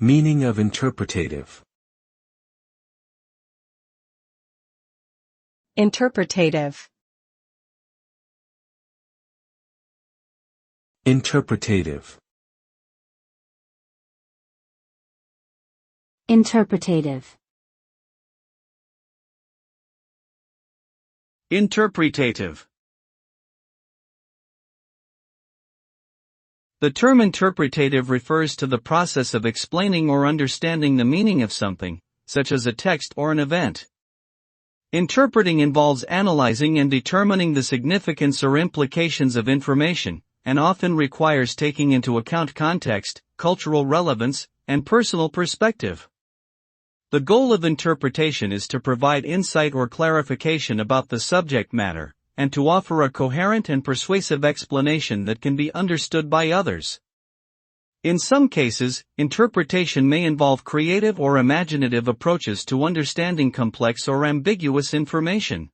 Meaning of interpretative. Interpretative. Interpretative. Interpretative. Interpretative. The term interpretative refers to the process of explaining or understanding the meaning of something, such as a text or an event. Interpreting involves analyzing and determining the significance or implications of information, and often requires taking into account context, cultural relevance, and personal perspective. The goal of interpretation is to provide insight or clarification about the subject matter, and to offer a coherent and persuasive explanation that can be understood by others. In some cases, interpretation may involve creative or imaginative approaches to understanding complex or ambiguous information.